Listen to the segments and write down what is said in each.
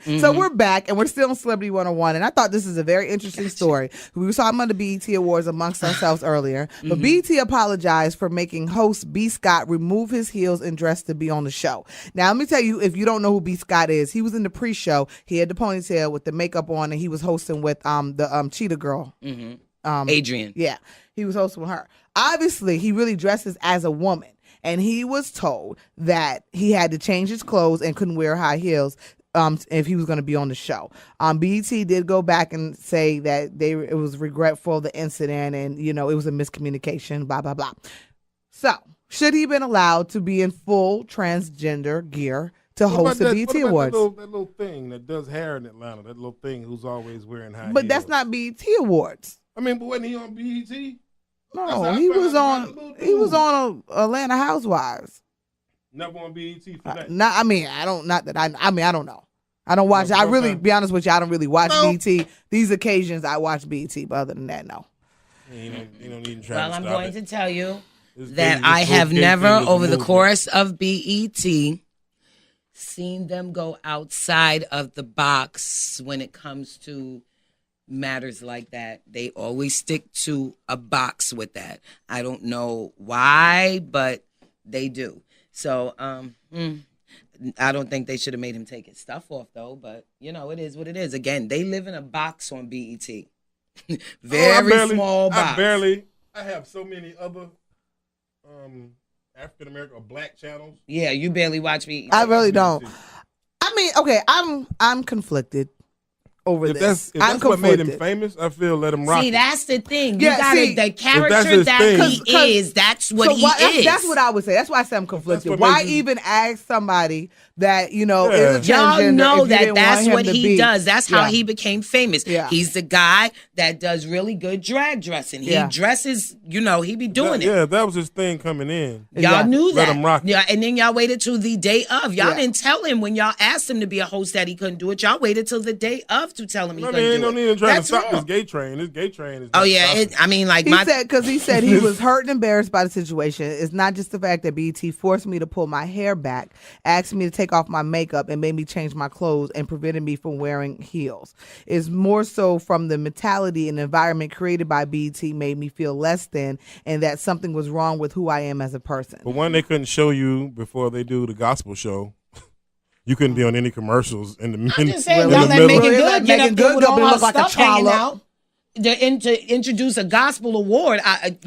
So we're back, and we're still on Celebrity 101, and I thought this is a very interesting story. We were talking about the BET Awards amongst ourselves earlier, but BET apologized for making host B. Scott remove his heels and dress to be on the show. Now, let me tell you, if you don't know who B. Scott is, he was in the pre-show. He had the ponytail with the makeup on, and he was hosting with the Cheetah Girl. Adrian. Yeah, he was hosting with her. Obviously, he really dresses as a woman. And he was told that he had to change his clothes and couldn't wear high heels if he was going to be on the show. BET did go back and say that it was regretful, the incident, and, it was a miscommunication, blah, blah, blah. So, should he have been allowed to be in full transgender gear to host the BET Awards? That little thing that does hair in Atlanta, that little thing who's always wearing high heels. But that's not BET Awards. I mean, but wasn't he on BET? No, he was on Atlanta Housewives. Never on BET for that. I don't know. I don't watch. I really, be honest with you, I don't really watch BET. These occasions I watch BET, but other than that, no. You don't need to try Well, to I'm stop going it. to tell you This that baby I is have okay never, thing with over the movement. course of BET, seen them go outside of the box when it comes to matters like that. They always stick to a box with that. I don't know why, but they do. So I don't think they should have made him take his stuff off, though. But, it is what it is. Again, they live in a box on BET. Very small box. I have so many other African American or black channels. Yeah, you barely watch BET. I really don't. I mean, okay, I'm conflicted over this. If that's what made him famous, I feel let him rock. See, it. that's the thing. Yeah, You gotta, the character that he is, that's what he is. That's what I would say. That's why I say I'm conflicted. Why even ask somebody that, is a transgender? Y'all know if you didn't that's want him what to he be. does. That's how he became famous. Yeah. He's the guy that does really good drag dressing. He dresses, he be doing it. Yeah, that was his thing coming in. Y'all knew that. Let him rock it. Yeah, and then y'all waited till the day of. Y'all didn't tell him when y'all asked him to be a host that he couldn't do it. Y'all waited till the day of to tell him he couldn't do it. No need to try to That's stop wrong. this gay train. This gay train is. Oh yeah, he said he was hurt and embarrassed by the situation. It's not just the fact that BET forced me to pull my hair back, asked me to take off my makeup, and made me change my clothes and prevented me from wearing heels. It's more so from the mentality and environment created by BET made me feel less than, and that something was wrong with who I am as a person. But one, they couldn't show you before they do the gospel show. You couldn't be on any commercials in the middle. I'm just saying, y'all let Megan Good get up there with all her stuff hanging out. To introduce a gospel award,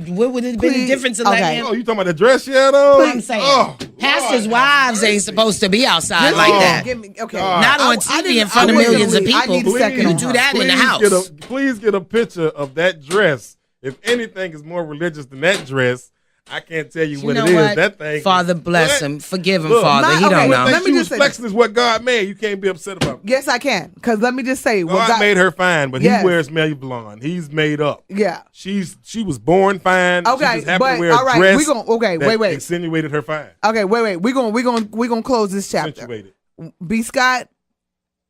what would it have been the difference to let him? Oh, you talking about the dress yet, though? I'm saying, pastors' wives ain't supposed to be outside like that. Not on TV in front of millions of people. You do that in the house. Please get a picture of that dress. If anything is more religious than that dress, I can't tell you what it is. That thing. Father bless him. Forgive him, Father. He don't know. Let me just flexing is what God made. You can't be upset about it. Yes, I can. Because let me just say. God made her fine, but he wears Melly Blonde. He's made up. Yeah. She was born fine. Okay, she just happened to wear a dress that insinuated her fine. Okay, wait. We're gonna close this chapter. B. Scott,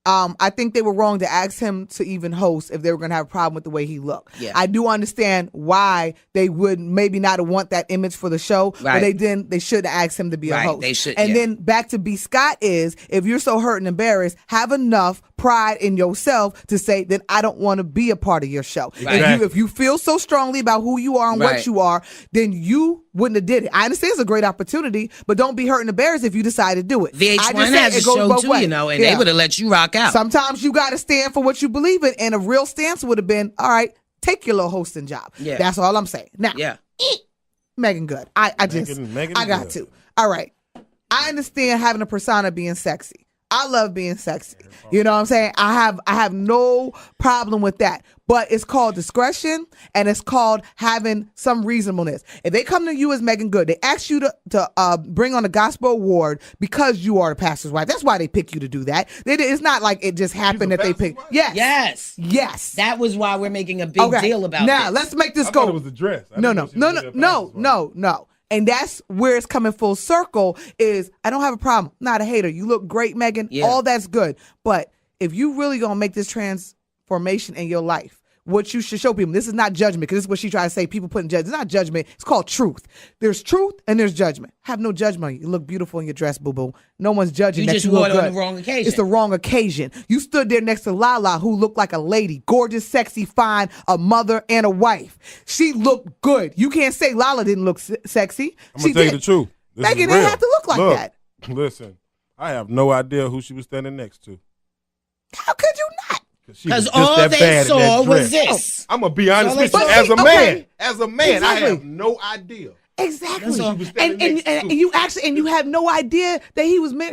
I think they were wrong to ask him to even host if they were going to have a problem with the way he looked. Yeah. I do understand why they would maybe not want that image for the show, but they should have asked him to be a host. They should, and then back to B. Scott is, if you're so hurt and embarrassed, have enough pride in yourself to say that I don't want to be a part of your show. Exactly. If you feel so strongly about who you are and what you are, then you wouldn't have did it. I understand it's a great opportunity, but don't be hurt and embarrassed if you decide to do it. VH1 has a show too, and they would have let you rock out. Sometimes you got to stand for what you believe in, and a real stance would have been, all right, take your little hosting job. Yeah. That's all I'm saying. Now, Megan Good. I got to. All right. I understand having a persona being sexy. I love being sexy. You know what I'm saying? I have no problem with that. But it's called discretion, and it's called having some reasonableness. If they come to you as Megan Good, they ask you to bring on a gospel award because you are the pastor's wife. That's why they pick you to do that. It's not like it just happened that they picked. Yes. That was why we're making a big deal about now, this. let's make this go. I thought it was the dress. No. And that's where it's coming full circle is I don't have a problem. I'm not a hater. You look great, Megan. Yeah. All that's good. But if you really going to make this transformation in your life, what you should show people. This is not judgment, because this is what she tried to say. People putting judgment. It's not judgment. It's called truth. There's truth and there's judgment. Have no judgment. You look beautiful in your dress, boo-boo. No one's judging that you look good. You just wore it on the wrong occasion. It's the wrong occasion. You stood there next to Lala, who looked like a lady. Gorgeous, sexy, fine, a mother and a wife. She looked good. You can't say Lala didn't look sexy. I'm going to tell you the truth. Megan didn't have to look like that. Listen, I have no idea who she was standing next to. How could you not? Because all they saw was this. I'm going to be honest with you. As a man, exactly. I have no idea. Exactly. And you have no idea that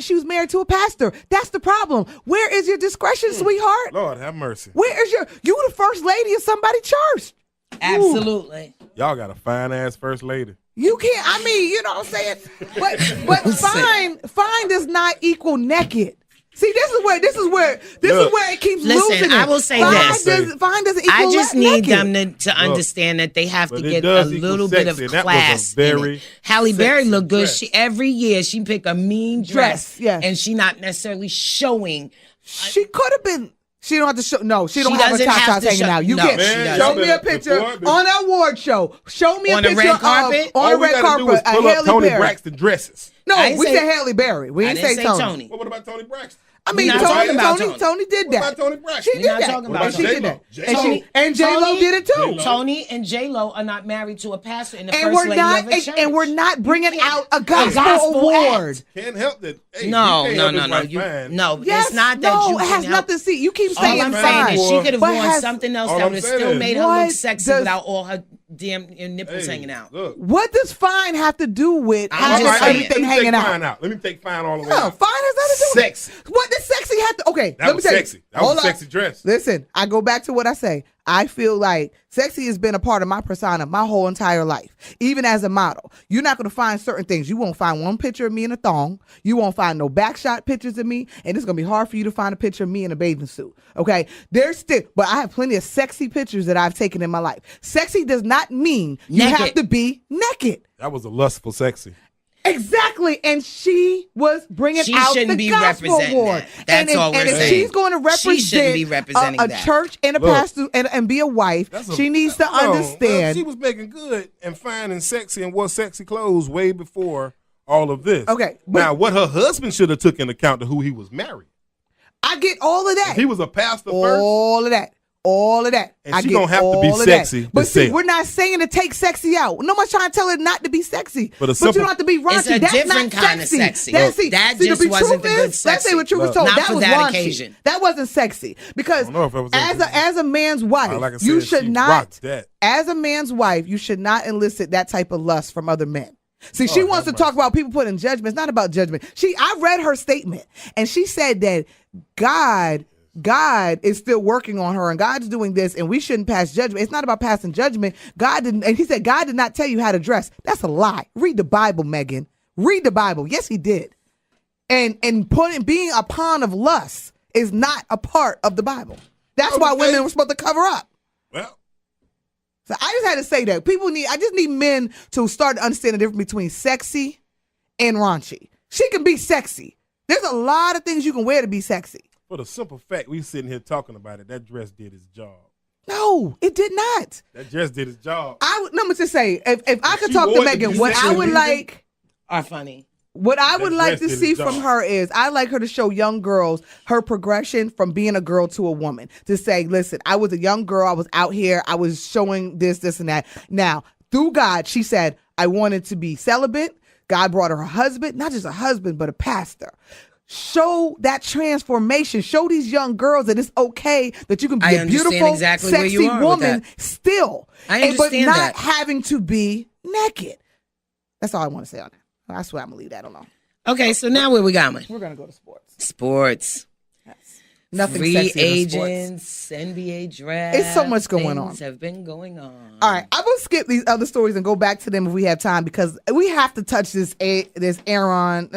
she was married to a pastor. That's the problem. Where is your discretion, sweetheart? Lord have mercy. Where is you the first lady of somebody's church? Absolutely. Ooh. Y'all got a fine ass first lady. You can't, I mean, you know what I'm saying? But fine does not equal naked. See, this is where it keeps losing. I will say this. Fine doesn't equal I just need naked. them to understand that they have to get a little bit of class in it. Halle Berry look good. Every year she pick a mean dress, and she not necessarily showing. She could have been. She don't have to show. No, she don't have her top hanging out. You can't. Show me a picture on an award show. Show me a picture on the red carpet. On the red carpet. Pull up Toni Braxton dresses. No, we said Halle Berry. We didn't say Toni. What about Toni Braxton? I mean, Toni did that. What about Toni Braxton? She did that. She did that. And J-Lo did it too. Toni and J-Lo are not married to a pastor in the first lady of a church. And we're not bringing out a gospel award. Can't help that. Hey, no. It's not that you it has nothing to see. You keep saying all I'm saying is she could have worn something else that would have still made her look sexy without all her damn nipples hanging out. Look. What does fine have to do with everything hanging out? Let me take fine all the way out. Fine has nothing to do with sexy. What does sexy have to? Okay, let me tell you. That was a sexy dress. Listen, I go back to what I say. I feel like sexy has been a part of my persona my whole entire life, even as a model. You're not going to find certain things. You won't find one picture of me in a thong. You won't find no backshot pictures of me, and it's going to be hard for you to find a picture of me in a bathing suit. Okay, but I have plenty of sexy pictures that I've taken in my life. Sexy does not mean you have to be naked. That was a lustful sexy. Exactly, and she was bringing out the gospel award. That's all we're saying. And if she's going to represent she shouldn't be representing a church and a pastor and be a wife, she needs to understand. She was making good and fine and sexy and wore sexy clothes way before all of this. Okay, now what her husband should have took into account to who he was married. I get all of that. If he was a pastor first. All of that. And she's going to have to be sexy. But see, we're not saying to take sexy out. No one's trying to tell her not to be sexy. But you don't have to be raunchy. It's a different kind of sexy. That just wasn't the good sexy. Let's say what you was told. That was that raunchy. Occasion. That wasn't sexy. Because as a man's wife, you should not, as a man's wife, you should not elicit that type of lust from other men. See, she wants to talk about people putting judgment. It's not about judgment. I read her statement, and she said that God is still working on her, and God's doing this, and we shouldn't pass judgment. It's not about passing judgment. God didn't, and he said God did not tell you how to dress. That's a lie. Read the Bible, Megan. Read the Bible. Yes, he did. And being a pawn of lust is not a part of the Bible. That's why women were supposed to cover up. Well, so I just had to say that I just need men to start to understand the difference between sexy and raunchy. She can be sexy. There's a lot of things you can wear to be sexy. For the simple fact, we sitting here talking about it, that dress did its job. No, it did not. That dress did its job. Let me just say, if I could talk to Megan, what I would like are funny. What I would like to see from her is I'd like her to show young girls her progression from being a girl to a woman. To say, listen, I was a young girl. I was out here. I was showing this, and that. Now, through God, she said, I wanted to be celibate. God brought her a husband, not just a husband, but a pastor. Show that transformation. Show these young girls that it's okay that you can be a beautiful, sexy woman still. I understand but not having to be naked. That's all I want to say on that. I swear I'm going to leave that alone. Okay, so now where we going? We're going to go to sports. Sports. Yes. Nothing Free sexy agents, NBA draft. It's so much going on. Things have been going on. All right, I'm going to skip these other stories and go back to them if we have time, because we have to touch this Aaron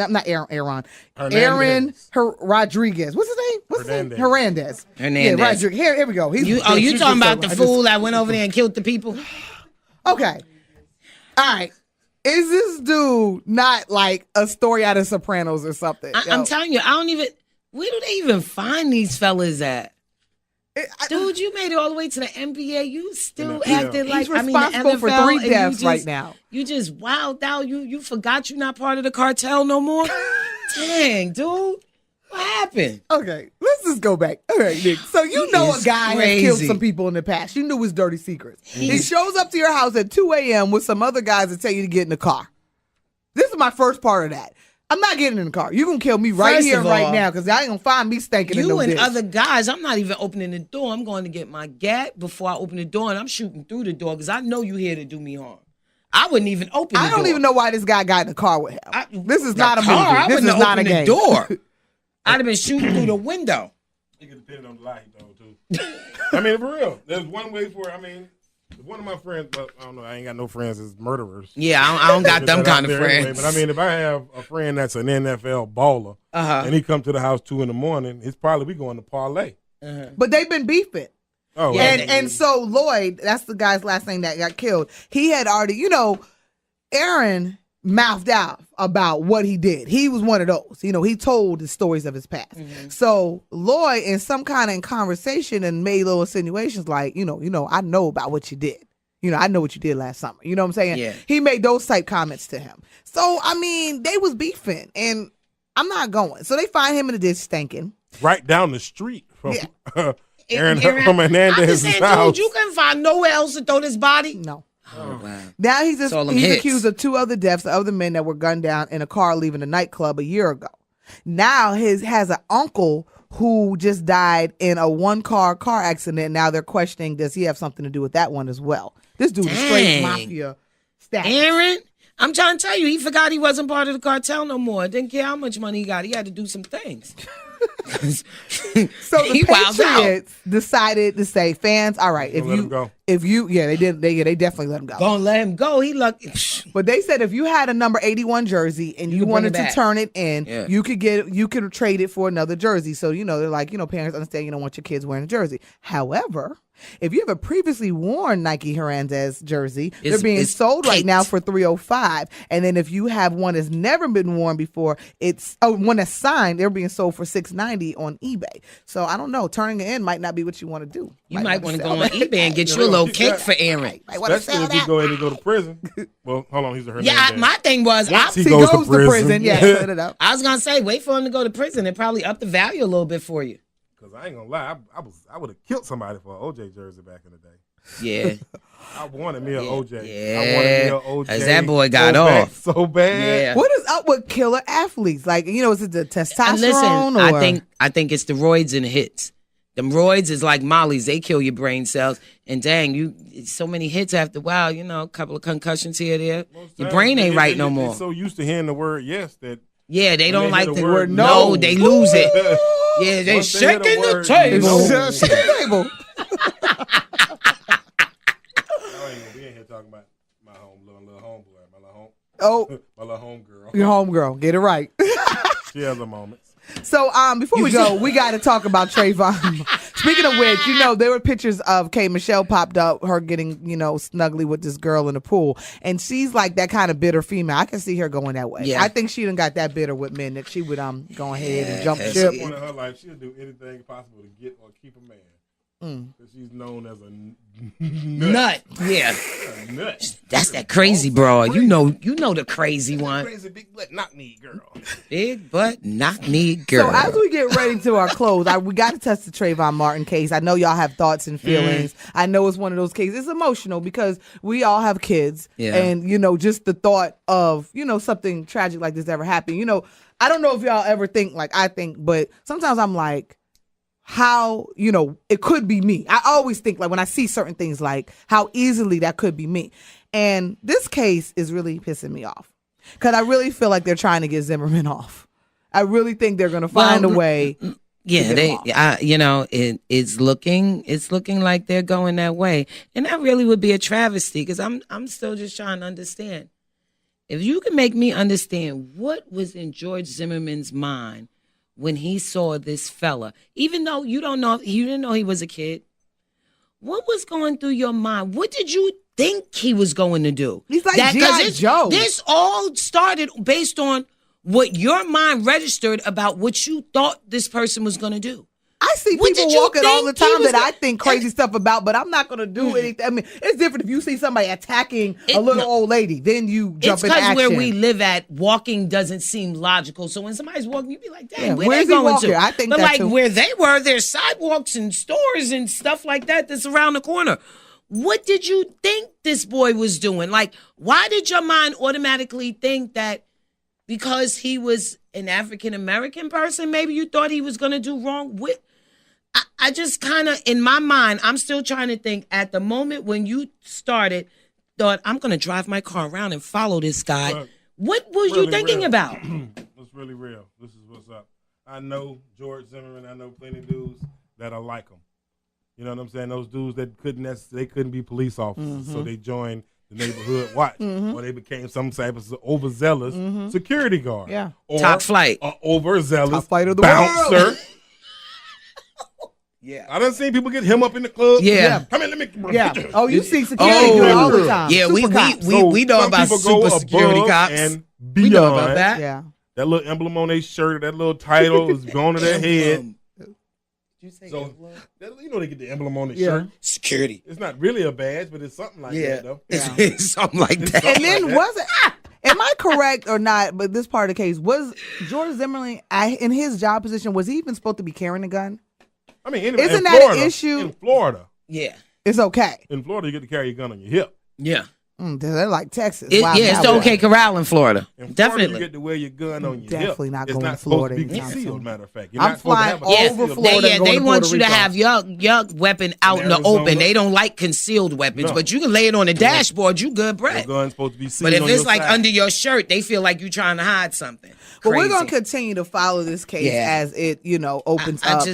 Rodriguez. What's his name? Hernandez. Yeah, Rodriguez. Here we go. You talking about the fool that went over there and killed the people? Okay. All right. Is this dude not like a story out of Sopranos or something? I'm telling you, where do they even find these fellas at? Dude, you made it all the way to the NBA. You still acted like he's responsible for 3 deaths right now. You just wowed out. You forgot you're not part of the cartel no more. Dang, dude. What happened? Okay, let's just go back. All right, Nick. So you know a guy has killed some people in the past. You knew his dirty secrets. He shows up to your house at 2 a.m. with some other guys that tell you to get in the car. This is my first part of that. I'm not getting in the car. You're going to kill me right here and right now because I ain't going to find me stinking in no ditch. You and other guys, I'm not even opening the door. I'm going to get my gat before I open the door, and I'm shooting through the door because I know you're here to do me harm. I wouldn't even open the door. I don't even know why this guy got in the car with him. This is not a movie. This is not a game. Door. I'd have been shooting through the window. It could depend on the lie he told, too. I mean, for real. There's one way for one of my friends, but I don't know, I ain't got no friends as murderers. Yeah, I don't got them kind of friends. Anyway. But I mean, if I have a friend that's an NFL baller and he come to the house 2 a.m, it's probably we going to parlay. But they've been beefing. Oh, yeah. And so Lloyd, that's the guy's last name that got killed. He had already, Aaron mouthed out about what he did. He was one of those. He told the stories of his past. Mm-hmm. So Lloyd, in some kind of conversation, and made little insinuations like, I know about what you did. I know what you did last summer. You know what I'm saying? Yeah. He made those type comments to him. So, they was beefing, and I'm not going. So they find him in the ditch stinking. Right down the street from Aaron Hernandez's house. Dude, you couldn't find nowhere else to throw this body? No. Oh, wow. Now he's accused of 2 other deaths of other men that were gunned down in a car leaving a nightclub a year ago. Now has an uncle who just died in a 1-car accident. Now they're questioning, does he have something to do with that one as well? This dude is straight mafia status. Aaron, I'm trying to tell you, he forgot he wasn't part of the cartel no more. Didn't care how much money he got. He had to do some things. So the Patriots decided to say, fans, all right, they definitely let him go. Gonna let him go. He lucky. But they said if you had a number 81 jersey and you wanted to turn it in, you could trade it for another jersey. So they're like, parents understand you don't want your kids wearing a jersey. However, if you have a previously worn Nike Hernandez jersey, they're being sold right now for $305. And then if you have one that's never been worn before, it's one that's signed, they're being sold for $690 on eBay. So I don't know, turning it in might not be what you want to do. You might want to go on eBay and get you a little cake for Aaron. Especially if he go ahead and go to prison. Well, hold on, he's a Hernandez. Yeah, my thing was once he goes to prison. Yeah, I was gonna say, wait for him to go to prison. It probably up the value a little bit for you. Because I ain't gonna lie, I would have killed somebody for an OJ jersey back in the day. Yeah. I wanted me an OJ. Yeah. I wanted me an OJ. As that boy got off. So bad. Yeah. What is up with killer athletes? Like, is it the testosterone? Listen, I think it's the roids and the hits. Them roids is like mollies. They kill your brain cells. And dang, so many hits after a while, a couple of concussions here or there. Your brain ain't right no more. They're so used to hearing the word yes that. Yeah, they don't like the word no. They lose it. Yeah, they shaking the table. Shake the table. I ain't gonna be in here talking about my little homeboy, my little homegirl. Your homegirl, get it right. She has a moment. So before we go, we got to talk about Trayvon. Speaking of which, there were pictures of K. Michelle popped up, her getting, snuggly with this girl in the pool. And she's like that kind of bitter female. I can see her going that way. Yeah. I think she done got that bitter with men that she would go ahead and jump ship. At one point in her life, she'll do anything possible to get or keep a man. Because she's known as a nut. Yeah. A nut. That's that crazy broad. You know the crazy one. Crazy big butt knock knee girl. Big butt knock knee girl. So as we get ready to our close, we got to touch the Trayvon Martin case. I know y'all have thoughts and feelings. I know it's one of those cases. It's emotional because we all have kids. Yeah. And, just the thought of, something tragic like this ever happened. I don't know if y'all ever think like I think, but sometimes I'm like, how, it could be me. I always think like when I see certain things like how easily that could be me. And this case is really pissing me off because I really feel like they're trying to get Zimmerman off. I really think they're going to find a way. Yeah, it's looking like they're going that way. And that really would be a travesty because I'm still just trying to understand. If you can make me understand what was in George Zimmerman's mind when he saw this fella, even though you didn't know he was a kid, what was going through your mind? What did you think he was going to do? He's like G.I. Joe. This all started based on what your mind registered about what you thought this person was going to do. I see people walking all the time that I think crazy stuff about, but I'm not going to do anything. I mean, it's different if you see somebody attacking a little old lady, then you jump into action. It's because where we live at, walking doesn't seem logical. So when somebody's walking, you be like, dang, where's they going to? I think but like where they were, there's sidewalks and stores and stuff like that's around the corner. What did you think this boy was doing? Like, why did your mind automatically think that because he was an African-American person, maybe you thought he was going to do wrong? I just kind of, in my mind, I'm still trying to think at the moment when you started, thought, I'm going to drive my car around and follow this guy. What was you thinking about? It's really real. This is what's up. I know George Zimmerman. I know plenty of dudes that are like him. You know what I'm saying? Those dudes that couldn't be police officers, so they joined the neighborhood watch, or they became some type of overzealous security guard. Yeah, or top flight, overzealous top flight of the bouncer. world. Yeah, I done seen people get him up in the club. Yeah, come in, let me. Yeah. Oh, you see security all the time. Yeah, we know about super security cops and beyond. We know about that. Yeah, that little emblem on their shirt, that little title is going to their head. You say so you know they get the emblem on their shirt. Security. It's not really a badge, but it's something like that, though. Yeah. It's something like that. And then am I correct or not? But this part of the case was George Zimmerman in his job position. Was he even supposed to be carrying a gun? I mean, isn't that an issue? In Florida, yeah, it's okay. In Florida, you get to carry your gun on your hip. Yeah. They're like Texas. It's the OK Corral in Florida. In Florida, definitely. You get to wear your gun on your Definitely hip. not it's going not to Florida. Supposed to be concealed, matter of fact. You're I'm not supposed flying to have over Florida. They want you to have your weapon out in the open. They don't like concealed weapons, but you can lay it on the dashboard. You good, Brett. Your gun's supposed to be seen. But if on it's your like side. under your shirt, they feel like you're trying to hide something. But we're going to continue to follow this case as it, opens up.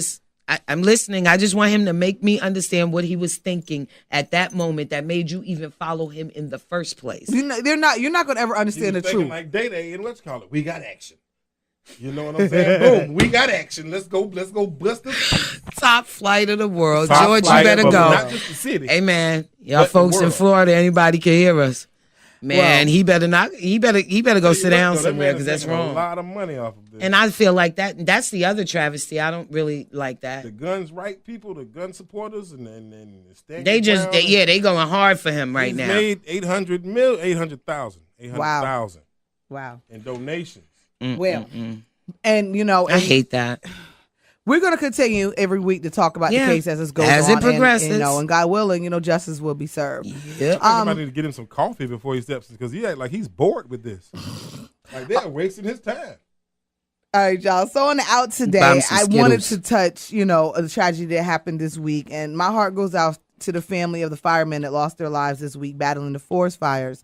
I'm listening. I just want him to make me understand what he was thinking at that moment that made you even follow him in the first place. You're not going to ever understand the truth. Like Day and let's call it. We got action. You know what I'm saying? Boom. We got action. Let's go bust this. Top flight of the world. George, you better go. Not just the city. Hey man, y'all folks in Florida, anybody can hear us. Man, he better go sit down somewhere because that's wrong. A lot of money off of this. And I feel like that's the other travesty. I don't really like that. The guns right people, the gun supporters, and they going hard for him right now. He's made 800,000 Wow. in donations. And I hate that. We're going to continue every week to talk about the case as it goes on. As it progresses. And God willing, justice will be served. Yep. I need to get him some coffee before he steps, because he act like he's bored with this. Like they're wasting his time. All right, y'all. So on the out today, I wanted to touch, a tragedy that happened this week. And my heart goes out to the family of the firemen that lost their lives this week battling the forest fires.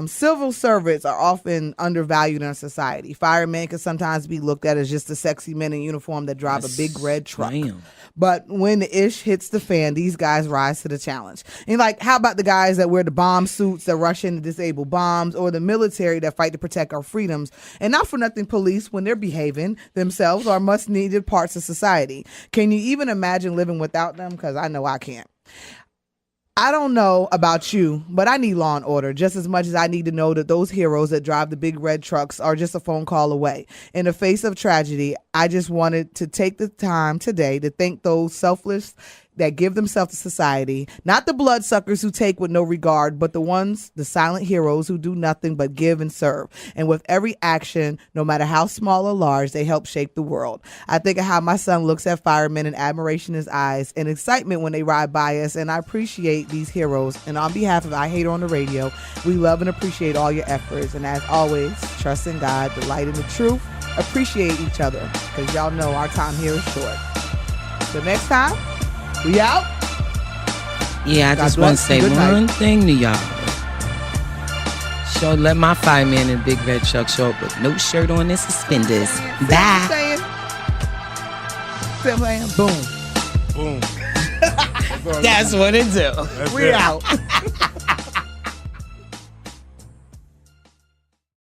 Civil servants are often undervalued in our society. Firemen can sometimes be looked at as just the sexy men in uniform that drive a big red truck. Damn. But when the ish hits the fan, these guys rise to the challenge. And how about the guys that wear the bomb suits that rush in to disable bombs, or the military that fight to protect our freedoms? And not for nothing, police, when they're behaving themselves, are much needed parts of society. Can you even imagine living without them? Because I know I can't. I don't know about you, but I need law and order just as much as I need to know that those heroes that drive the big red trucks are just a phone call away. In the face of tragedy, I just wanted to take the time today to thank those selfless that give themselves to society, not the bloodsuckers who take with no regard, but the silent heroes who do nothing but give and serve. And with every action, no matter how small or large, they help shape the world. I think of how my son looks at firemen and admiration in his eyes and excitement when they ride by us, and I appreciate these heroes. And on behalf of I Hate Her on the Radio, we love and appreciate all your efforts. And as always, trust in God, delight in the truth, appreciate each other, because y'all know our time here is short. So next time, we out? Yeah, I just want to say one thing to y'all. Let my fireman in big red truck show up with no shirt on and suspenders. Bye. Boom. Boom. That's what it do. We out.